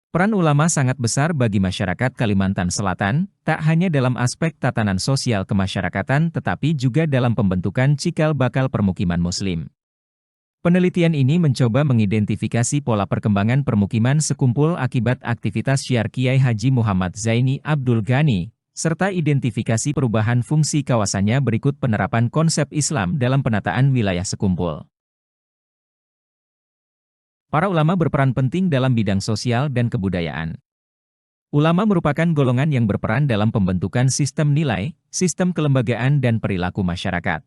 Peran ulama sangat besar bagi masyarakat Kalimantan Selatan, tak hanya dalam aspek tatanan sosial kemasyarakatan tetapi juga dalam pembentukan cikal bakal permukiman Muslim. Penelitian ini mencoba mengidentifikasi pola perkembangan permukiman sekumpul akibat aktivitas syiar Kiai Haji Muhammad Zaini Abdul Ghani, serta identifikasi perubahan fungsi kawasannya berikut penerapan konsep Islam dalam penataan wilayah sekumpul. Para ulama berperan penting dalam bidang sosial dan kebudayaan. Ulama merupakan golongan yang berperan dalam pembentukan sistem nilai, sistem kelembagaan dan perilaku masyarakat.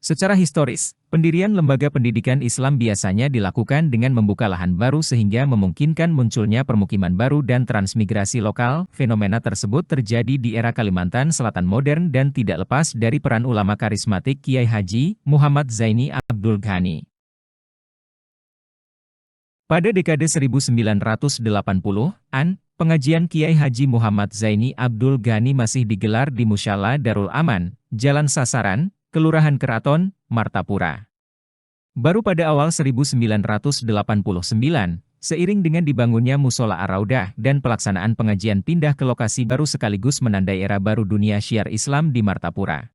Secara historis, pendirian lembaga pendidikan Islam biasanya dilakukan dengan membuka lahan baru sehingga memungkinkan munculnya permukiman baru dan transmigrasi lokal. Fenomena tersebut terjadi di era Kalimantan Selatan modern dan tidak lepas dari peran ulama karismatik Kiai Haji Muhammad Zaini Abdul Ghani. Pada dekade 1980-an, pengajian Kiai Haji Muhammad Zaini Abdul Ghani masih digelar di Mushola Darul Aman, Jalan Sasaran, Kelurahan Keraton, Martapura. Baru pada awal 1989, seiring dengan dibangunnya Mushola Ar-Raudah dan pelaksanaan pengajian pindah ke lokasi baru sekaligus menandai era baru dunia syiar Islam di Martapura.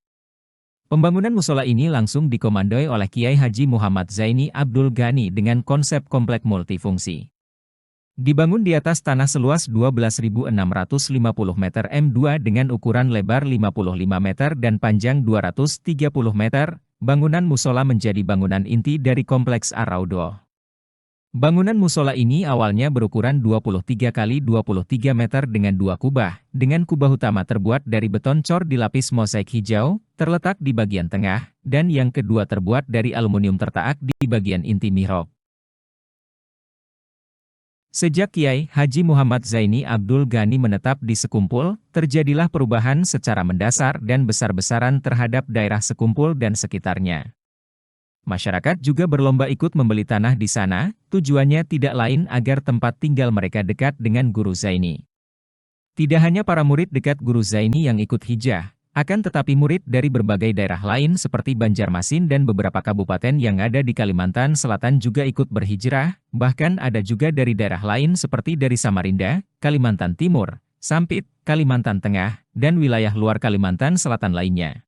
Pembangunan mushola ini langsung dikomandoi oleh Kiai Haji Muhammad Zaini Abdul Ghani dengan konsep komplek multifungsi. Dibangun di atas tanah seluas 12.650 meter M2 dengan ukuran lebar 55 meter dan panjang 230 meter, bangunan mushola menjadi bangunan inti dari kompleks Ar-Raudah. Bangunan mushola ini awalnya berukuran 23 kali 23 meter dengan dua kubah, dengan kubah utama terbuat dari beton cor dilapis mosaik hijau, terletak di bagian tengah, dan yang kedua terbuat dari aluminium tertaak di bagian inti mihrab. Sejak Kiai Haji Muhammad Zaini Abdul Ghani menetap di Sekumpul, terjadilah perubahan secara mendasar dan besar-besaran terhadap daerah Sekumpul dan sekitarnya. Masyarakat juga berlomba ikut membeli tanah di sana, tujuannya tidak lain agar tempat tinggal mereka dekat dengan Guru Zaini. Tidak hanya para murid dekat Guru Zaini yang ikut hijrah, akan tetapi murid dari berbagai daerah lain seperti Banjarmasin dan beberapa kabupaten yang ada di Kalimantan Selatan juga ikut berhijrah, bahkan ada juga dari daerah lain seperti dari Samarinda, Kalimantan Timur, Sampit, Kalimantan Tengah, dan wilayah luar Kalimantan Selatan lainnya.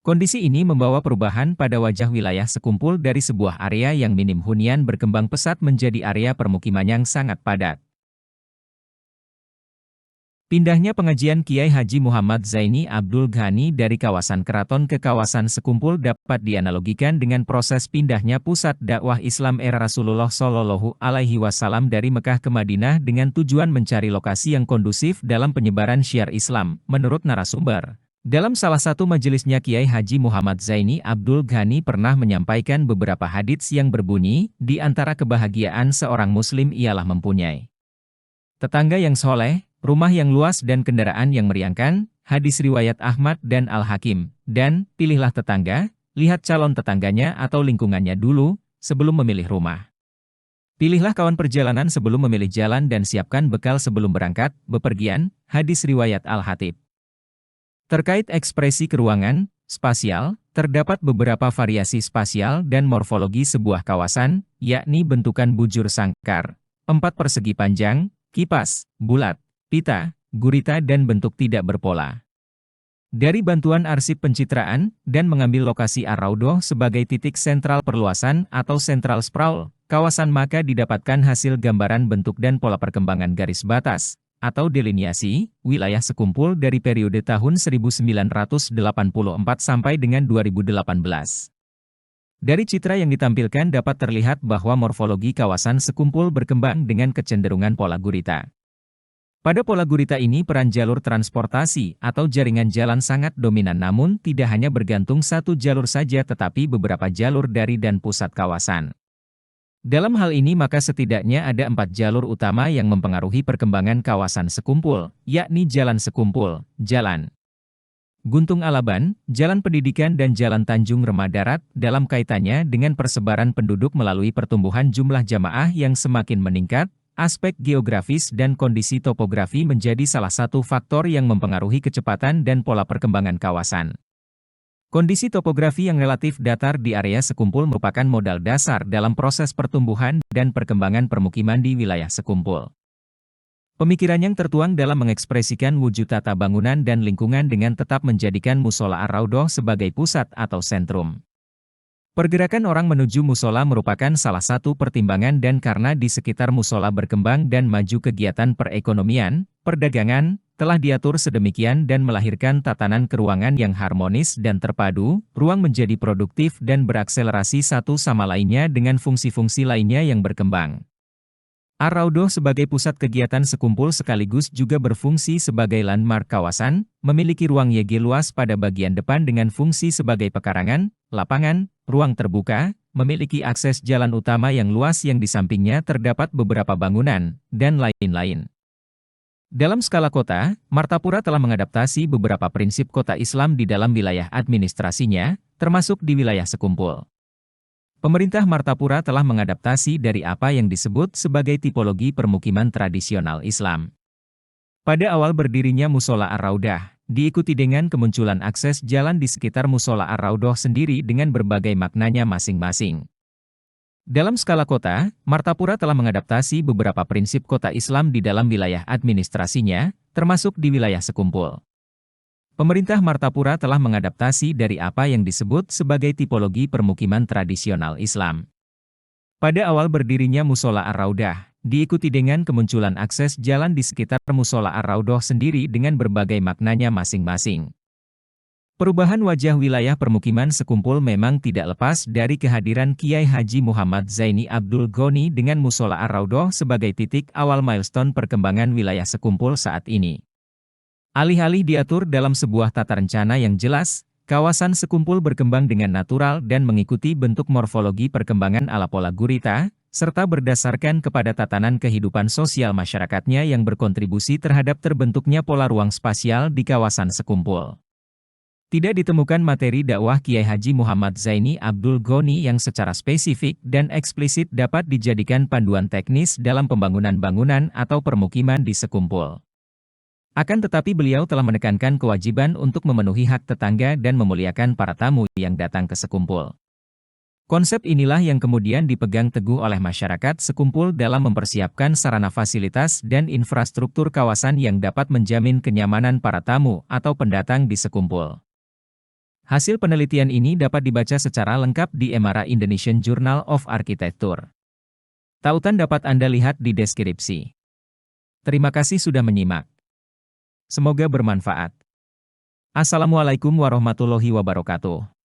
Kondisi ini membawa perubahan pada wajah wilayah Sekumpul dari sebuah area yang minim hunian berkembang pesat menjadi area permukiman yang sangat padat. Pindahnya pengajian Kiai Haji Muhammad Zaini Abdul Ghani dari kawasan Keraton ke kawasan Sekumpul dapat dianalogikan dengan proses pindahnya pusat dakwah Islam era Rasulullah Shallallahu Alaihi Wasallam dari Mekah ke Madinah dengan tujuan mencari lokasi yang kondusif dalam penyebaran syiar Islam, menurut narasumber. Dalam salah satu majelisnya Kiai Haji Muhammad Zaini Abdul Ghani pernah menyampaikan beberapa hadits yang berbunyi, di antara kebahagiaan seorang muslim ialah mempunyai tetangga yang soleh, rumah yang luas dan kendaraan yang meriangkan, hadis riwayat Ahmad dan Al-Hakim, dan, pilihlah tetangga, lihat calon tetangganya atau lingkungannya dulu, sebelum memilih rumah. Pilihlah kawan perjalanan sebelum memilih jalan dan siapkan bekal sebelum berangkat, bepergian, hadis riwayat Al-Hatib. Terkait ekspresi keruangan, spasial, terdapat beberapa variasi spasial dan morfologi sebuah kawasan, yakni bentukan bujur sangkar, 4 persegi panjang, kipas, bulat, pita, gurita dan bentuk tidak berpola. Dari bantuan arsip pencitraan, dan mengambil lokasi Ar-Raudah sebagai titik sentral perluasan atau central sprawl, kawasan maka didapatkan hasil gambaran bentuk dan pola perkembangan garis batas, atau deliniasi, wilayah Sekumpul dari periode tahun 1984 sampai dengan 2018. Dari citra yang ditampilkan dapat terlihat bahwa morfologi kawasan Sekumpul berkembang dengan kecenderungan pola gurita. Pada pola gurita ini peran jalur transportasi atau jaringan jalan sangat dominan namun tidak hanya bergantung satu jalur saja tetapi beberapa jalur dari dan pusat kawasan. Dalam hal ini maka setidaknya ada 4 jalur utama yang mempengaruhi perkembangan kawasan Sekumpul, yakni Jalan Sekumpul, Jalan Guntung Alaban, Jalan Pendidikan dan Jalan Tanjung Remah Darat, dalam kaitannya dengan persebaran penduduk melalui pertumbuhan jumlah jamaah yang semakin meningkat, aspek geografis dan kondisi topografi menjadi salah satu faktor yang mempengaruhi kecepatan dan pola perkembangan kawasan. Kondisi topografi yang relatif datar di area Sekumpul merupakan modal dasar dalam proses pertumbuhan dan perkembangan permukiman di wilayah Sekumpul. Pemikiran yang tertuang dalam mengekspresikan wujud tata bangunan dan lingkungan dengan tetap menjadikan Musola Ar-Raudhah sebagai pusat atau sentrum. Pergerakan orang menuju musola merupakan salah satu pertimbangan dan karena di sekitar musola berkembang dan maju kegiatan perekonomian, perdagangan, telah diatur sedemikian dan melahirkan tatanan keruangan yang harmonis dan terpadu, ruang menjadi produktif dan berakselerasi satu sama lainnya dengan fungsi-fungsi lainnya yang berkembang. Ar-Raudhah sebagai pusat kegiatan sekumpul sekaligus juga berfungsi sebagai landmark kawasan, memiliki ruang YG luas pada bagian depan dengan fungsi sebagai pekarangan, lapangan, ruang terbuka, memiliki akses jalan utama yang luas yang di sampingnya terdapat beberapa bangunan, dan lain-lain. Dalam skala kota, Martapura telah mengadaptasi beberapa prinsip kota Islam di dalam wilayah administrasinya, termasuk di wilayah sekumpul. Pemerintah Martapura telah mengadaptasi dari apa yang disebut sebagai tipologi permukiman tradisional Islam. Pada awal berdirinya Musola Ar-Raudhah, diikuti dengan kemunculan akses jalan di sekitar Musola Ar-Raudhah sendiri dengan berbagai maknanya masing-masing. Dalam skala kota, Martapura telah mengadaptasi beberapa prinsip kota Islam di dalam wilayah administrasinya, termasuk di wilayah sekumpul. Pemerintah Martapura telah mengadaptasi dari apa yang disebut sebagai tipologi permukiman tradisional Islam. Pada awal berdirinya Musola Ar-Raudhah, diikuti dengan kemunculan akses jalan di sekitar Musola Ar-Raudhah sendiri dengan berbagai maknanya masing-masing. Perubahan wajah wilayah permukiman sekumpul memang tidak lepas dari kehadiran Kiai Haji Muhammad Zaini Abdul Ghani dengan Musola Ar-Raudhah sebagai titik awal milestone perkembangan wilayah sekumpul saat ini. Alih-alih diatur dalam sebuah tata rencana yang jelas, kawasan sekumpul berkembang dengan natural dan mengikuti bentuk morfologi perkembangan ala pola gurita, serta berdasarkan kepada tatanan kehidupan sosial masyarakatnya yang berkontribusi terhadap terbentuknya pola ruang spasial di kawasan sekumpul. Tidak ditemukan materi dakwah Kiai Haji Muhammad Zaini Abdul Ghani yang secara spesifik dan eksplisit dapat dijadikan panduan teknis dalam pembangunan bangunan atau permukiman di sekumpul. Akan tetapi beliau telah menekankan kewajiban untuk memenuhi hak tetangga dan memuliakan para tamu yang datang ke sekumpul. Konsep inilah yang kemudian dipegang teguh oleh masyarakat sekumpul dalam mempersiapkan sarana fasilitas dan infrastruktur kawasan yang dapat menjamin kenyamanan para tamu atau pendatang di sekumpul. Hasil penelitian ini dapat dibaca secara lengkap di Emara Indonesian Journal of Architecture. Tautan dapat Anda lihat di deskripsi. Terima kasih sudah menyimak. Semoga bermanfaat. Assalamualaikum warahmatullahi wabarakatuh.